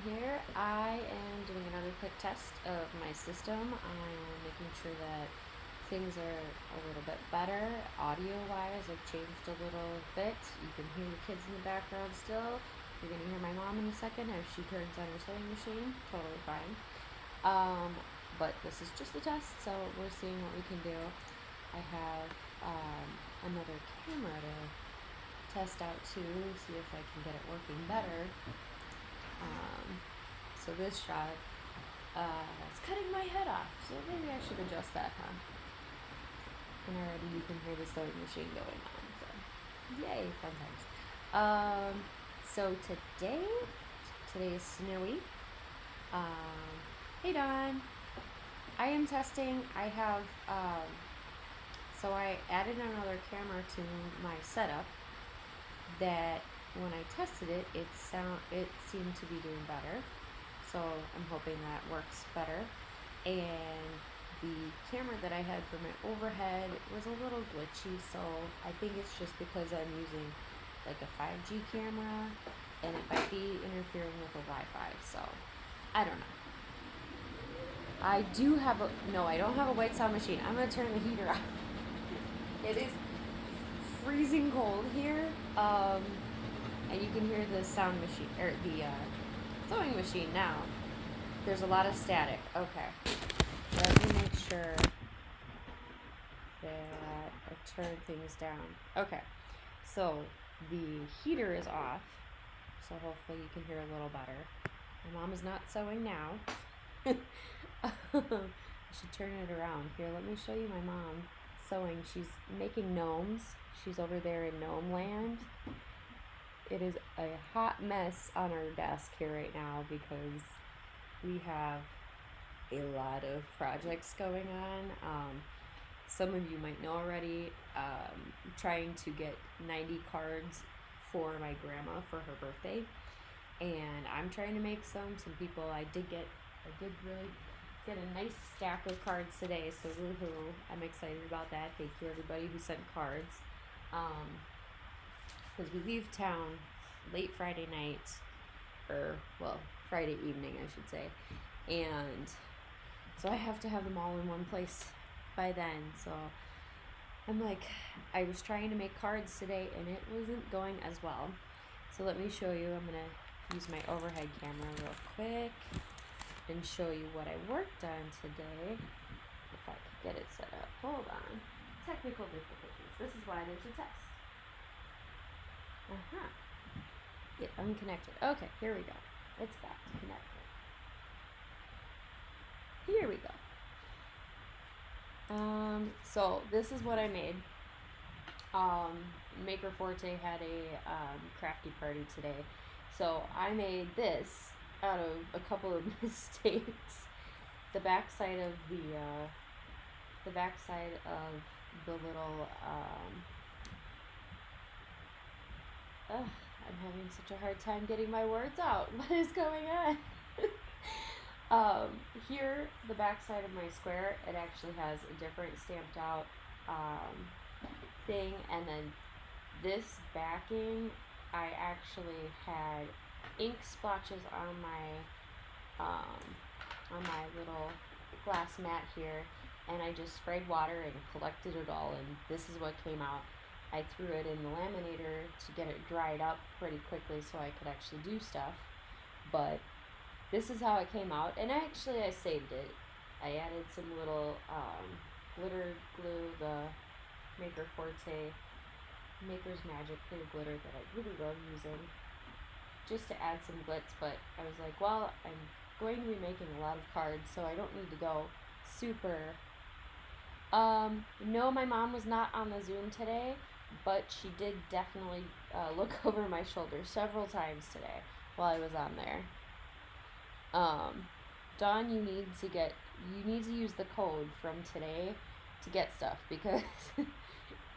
here. I am doing another quick test of my system. I'm making sure that things are a little bit better. Audio-wise, I've changed a little bit. You can hear the kids in the background still. You're going to hear my mom in a second as she turns on her sewing machine. Totally fine. But this is just a test, so we're seeing what we can do. I have another camera to test out too, see if I can get it working better. So this shot is cutting my head off, so maybe I should adjust that, huh? And already you can hear the sewing machine going on, so yay, fun times. So today is snowy. Hey Dawn, I am testing. I have, so I added another camera to my setup that when I tested it, it seemed to be doing better. So I'm hoping that works better. And the camera that I had for my overhead was a little glitchy, so I think it's just because I'm using like a 5G camera and it might be interfering with the Wi-Fi, so I don't know. I do have I don't have a white sound machine. I'm gonna turn the heater off. It is freezing cold here, and you can hear the sound machine, or the sewing machine now. There's a lot of static. Okay, let me make sure that I turn things down. Okay, so the heater is off, so hopefully you can hear a little better. My mom is not sewing now. I should turn it around. Here, let me show you my mom sewing. She's making gnomes. She's over there in gnome land. It is a hot mess on our desk here right now because we have a lot of projects going on. Some of you might know already. I'm trying to get 90 cards for my grandma for her birthday, and I'm trying to make some people. I did really get a nice stack of cards today, so woohoo, I'm excited about that. Thank you everybody who sent cards. Because we leave town late Friday night, Friday evening I should say, and so I have to have them all in one place by then. So I'm like, I was trying to make cards today and it wasn't going as well. So let me show you. I'm gonna use my overhead camera real quick and show you what I worked on today. If I could get it set up. Hold on. Technical difficulties. This is why there's a test. Get unconnected. Okay, here we go. It's back to connected. Here we go. So this is what I made. Maker Forte had a crafty party today. So I made this out of a couple of mistakes. The backside of the little I'm having such a hard time getting my words out. What is going on? Here, the backside of my square, it actually has a different stamped out thing, and then this backing, I actually had ink splotches on my little glass mat here, and I just sprayed water and collected it all, and this is what came out. I threw it in the laminator to get it dried up pretty quickly so I could actually do stuff, but this is how it came out, and I saved it. I added some little glitter glue, the Maker Forte Maker's Magic clear glitter that I really love using, just to add some glitz. But I was like, well, I'm going to be making a lot of cards, so I don't need to go super. No, my mom was not on the Zoom today, but she did definitely look over my shoulder several times today while I was on there. Dawn, you need to use the code from today to get stuff, because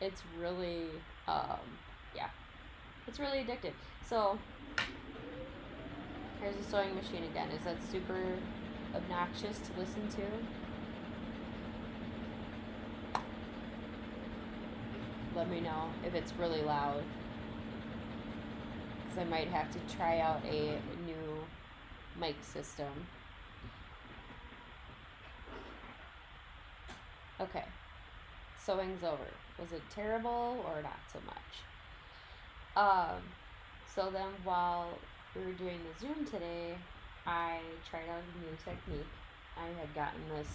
it's really it's really addictive. So here's a sewing machine again. Is that super obnoxious to listen to? Let me know if it's really loud, because I might have to try out a new mic system. Okay, sewing's over. Was it terrible or not so much? So then while we were doing the Zoom today, I tried out a new technique. I had gotten this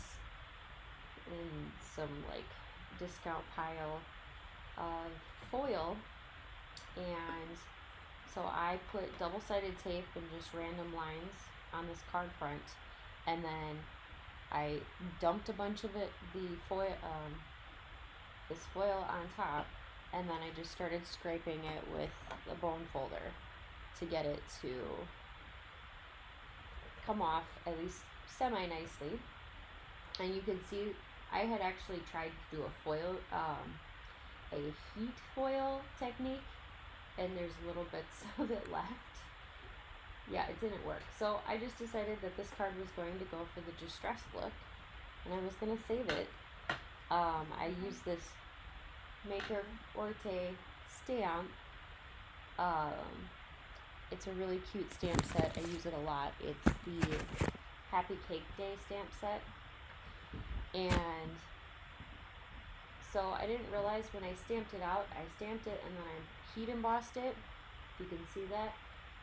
in some like discount pile of foil, and so I put double-sided tape and just random lines on this card front, and then I dumped a bunch of this foil on top, and then I just started scraping it with a bone folder to get it to come off at least semi-nicely. And you can see I had actually tried to do a heat foil technique, and there's little bits of it left. Yeah, it didn't work. So I just decided that this card was going to go for the distressed look, and I was going to save it. I used this Maker Forte stamp. It's a really cute stamp set. I use it a lot. It's the Happy Cake Day stamp set. And so I didn't realize when I stamped it out, I stamped it and then I heat embossed it. You can see that.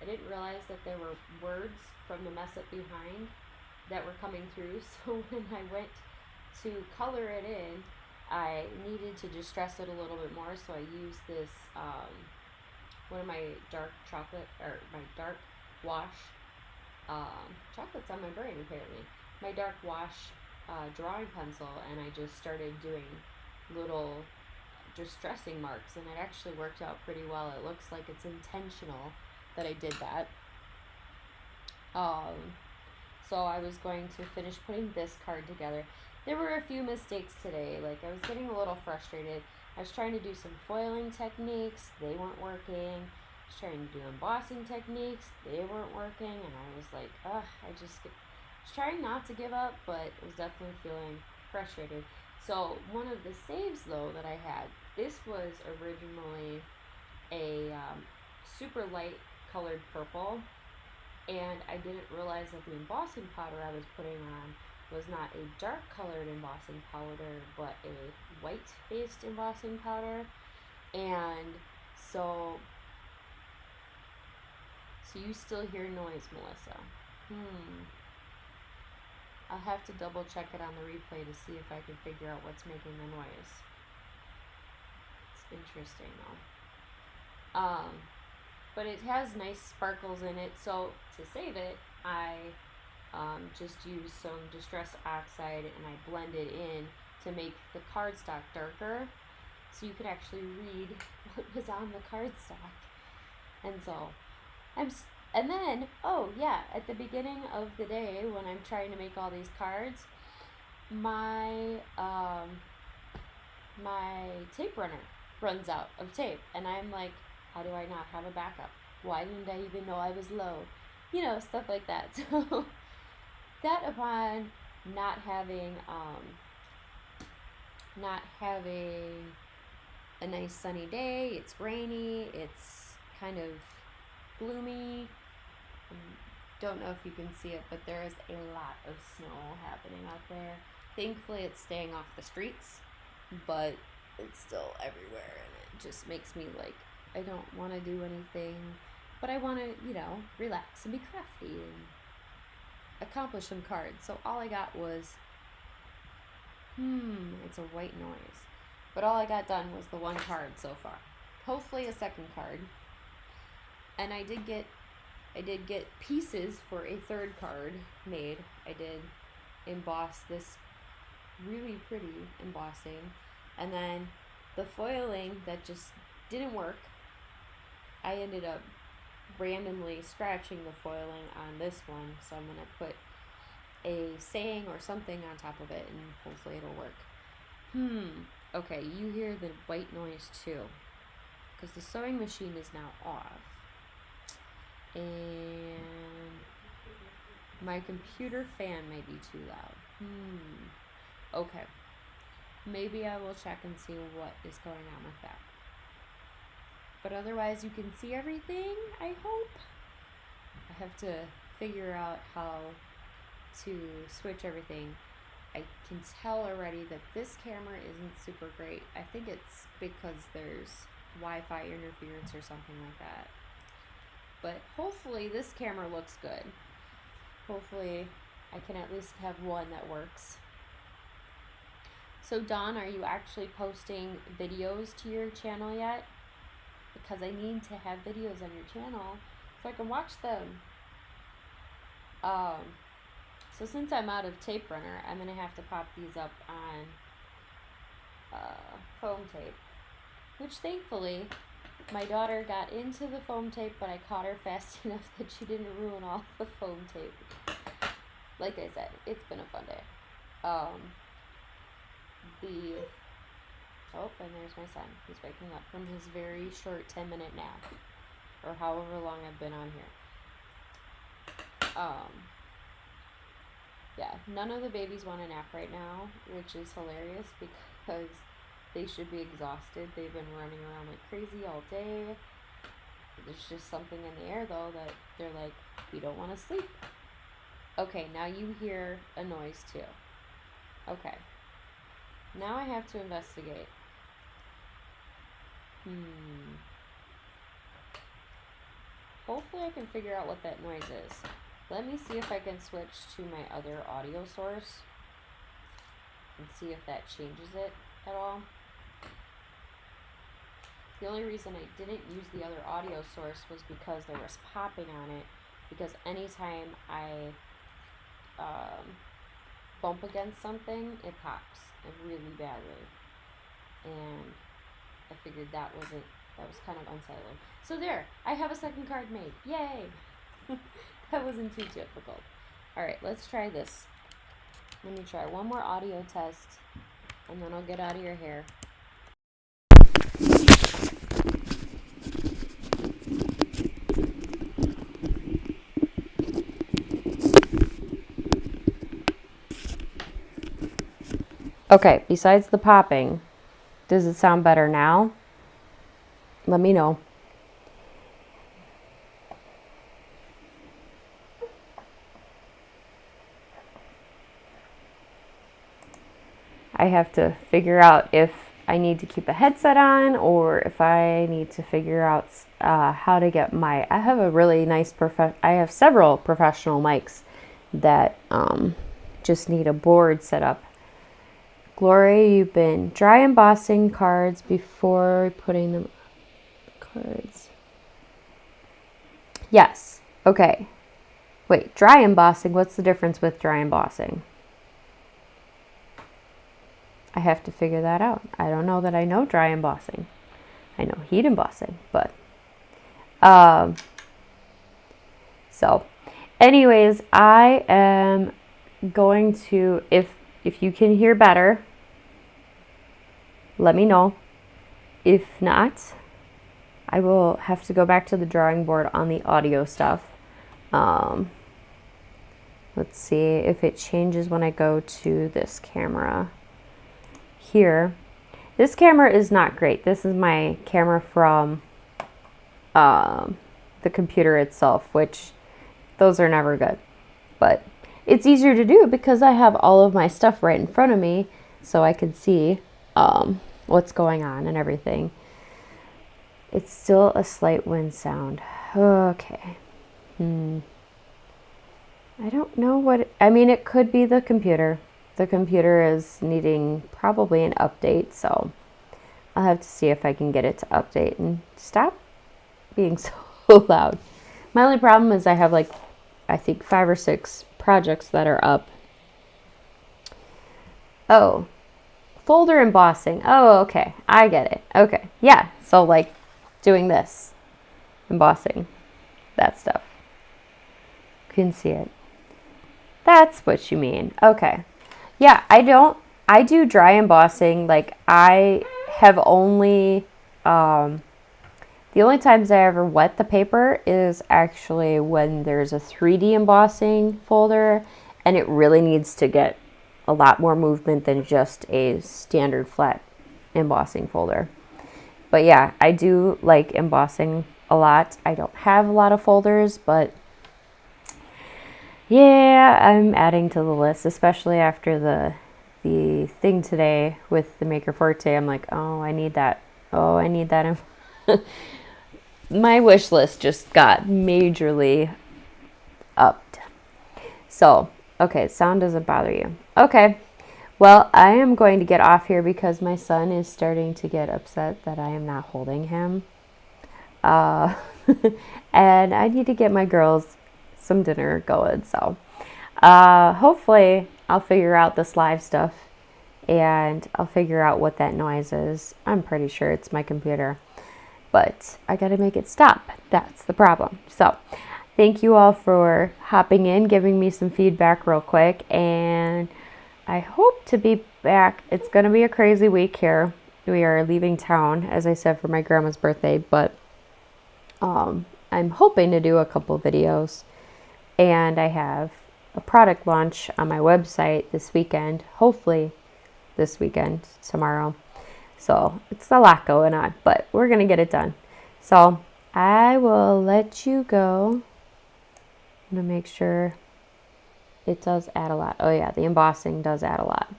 I didn't realize that there were words from the mess up behind that were coming through. So when I went to color it in, I needed to distress it a little bit more. So I used this, one of my dark chocolate, or my dark wash, chocolate's on my brain apparently, my dark wash drawing pencil, and I just started doing little distressing marks, and it actually worked out pretty well. It looks like it's intentional that I did that. So I was going to finish putting this card together. There were a few mistakes today. Like, I was getting a little frustrated. I was trying to do some foiling techniques. They weren't working. I was trying to do embossing techniques. They weren't working. And I was like, ugh, I was trying not to give up, but I was definitely feeling frustrated. So one of the saves, though, that I had, this was originally a super light colored purple, and I didn't realize that the embossing powder I was putting on was not a dark colored embossing powder, but a white based embossing powder. And so you still hear noise, Melissa. I'll have to double check it on the replay to see if I can figure out what's making the noise. It's interesting though. But it has nice sparkles in it, so to save it, I just used some Distress Oxide and I blended in to make the cardstock darker, so you could actually read what was on the cardstock. And so and then, oh yeah, at the beginning of the day when I'm trying to make all these cards, my my tape runner runs out of tape, and I'm like, how do I not have a backup? Why didn't I even know I was low? You know, stuff like that. So that, upon not having a nice sunny day, it's rainy, it's kind of gloomy. Don't know if you can see it, but there is a lot of snow happening out there. Thankfully, it's staying off the streets, but it's still everywhere, and it just makes me like, I don't want to do anything, but I want to, you know, relax and be crafty and accomplish some cards. So all I got was, it's a white noise. But all I got done was the one card so far. Hopefully a second card. And I did get pieces for a third card made. I did emboss this really pretty embossing. And then the foiling that just didn't work, I ended up randomly scratching the foiling on this one. So I'm going to put a saying or something on top of it, and hopefully it'll work. Okay, you hear the white noise too, because the sewing machine is now off. And my computer fan may be too loud. Okay. Maybe I will check and see what is going on with that. But otherwise, you can see everything, I hope. I have to figure out how to switch everything. I can tell already that this camera isn't super great. I think it's because there's Wi-Fi interference or something like that. But hopefully this camera looks good. Hopefully I can at least have one that works. So Dawn, are you actually posting videos to your channel yet? Because I need to have videos on your channel so I can watch them. So since I'm out of tape runner, I'm going to have to pop these up on foam tape. Which thankfully, my daughter got into the foam tape, but I caught her fast enough that she didn't ruin all the foam tape. Like I said, it's been a fun day. Oh, and there's my son. He's waking up from his very short 10-minute nap, or however long I've been on here. Yeah, none of the babies want a nap right now, which is hilarious because they should be exhausted. They've been running around like crazy all day. There's just something in the air though that they're like, we don't want to sleep. Okay, now you hear a noise too. Okay. Now I have to investigate. Hopefully I can figure out what that noise is. Let me see if I can switch to my other audio source and see if that changes it at all. The only reason I didn't use the other audio source was because there was popping on it. Because anytime I bump against something, it pops really badly. And I figured that was kind of unsettling. So there, I have a second card made. Yay! That wasn't too difficult. Alright, let's try this. Let me try one more audio test, and then I'll get out of your hair. Okay, besides the popping, does it sound better now? Let me know. I have to figure out if I need to keep a headset on or if I need to figure out how to get I have a really nice I have several professional mics that just need a board set up. Gloria, you've been dry embossing cards before putting them cards. Yes. Okay. Wait, dry embossing. What's the difference with dry embossing? I have to figure that out. I don't know that I know dry embossing. I know heat embossing, but so anyways, I am going to, if you can hear better, let me know. If not, I will have to go back to the drawing board on the audio stuff. Let's see if it changes when I go to this camera here. This camera is not great. This is my camera from the computer itself, which those are never good. But it's easier to do because I have all of my stuff right in front of me so I can see what's going on and everything. It's still a slight wind sound. Okay. I don't know what... I mean, it could be the computer. The computer is needing probably an update, so I'll have to see if I can get it to update and stop being so loud. My only problem is I have like, I think 5 or 6 projects that are up. Oh, folder embossing. Oh, okay. I get it. Okay. Yeah. So like doing this, embossing, that stuff. You can see it. That's what you mean. Okay. Yeah, I do dry embossing. Like I have only, the only times I ever wet the paper is actually when there's a 3D embossing folder and it really needs to get a lot more movement than just a standard flat embossing folder. But yeah, I do like embossing a lot. I don't have a lot of folders, but Yeah, I'm adding to the list, especially after the thing today with the Maker Forte. I'm like, oh, I need that. Oh, I need that. My wish list just got majorly upped. So, okay, sound doesn't bother you. Okay, well, I am going to get off here because my son is starting to get upset that I am not holding him. Uh, and I need to get my girls some dinner going. So, hopefully, I'll figure out this live stuff and I'll figure out what that noise is. I'm pretty sure it's my computer, but I gotta make it stop. That's the problem. So, thank you all for hopping in, giving me some feedback real quick, and I hope to be back. It's gonna be a crazy week here. We are leaving town, as I said, for my grandma's birthday, but I'm hoping to do a couple videos, and I have a product launch on my website this weekend, hopefully this weekend, tomorrow. So it's a lot going on, but we're going to get it done. So I will let you go. I'm going to make sure it does add a lot. Oh yeah, the embossing does add a lot.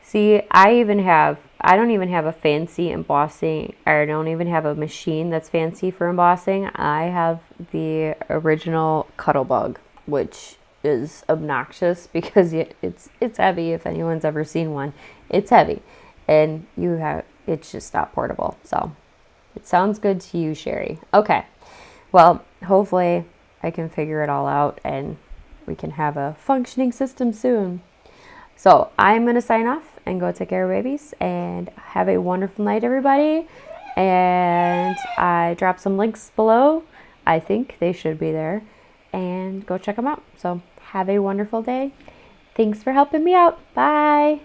See, I don't even have a fancy embossing, or I don't even have a machine that's fancy for embossing. I have the original Cuttlebug, which is obnoxious because it's heavy. If anyone's ever seen one, it's heavy, and it's just not portable. So it sounds good to you, Sherry. Okay, well, hopefully I can figure it all out and we can have a functioning system soon. So I'm going to sign off and go take care of babies, and have a wonderful night, everybody. And I dropped some links below. I think they should be there, and go check them out. So have a wonderful day. Thanks for helping me out. Bye.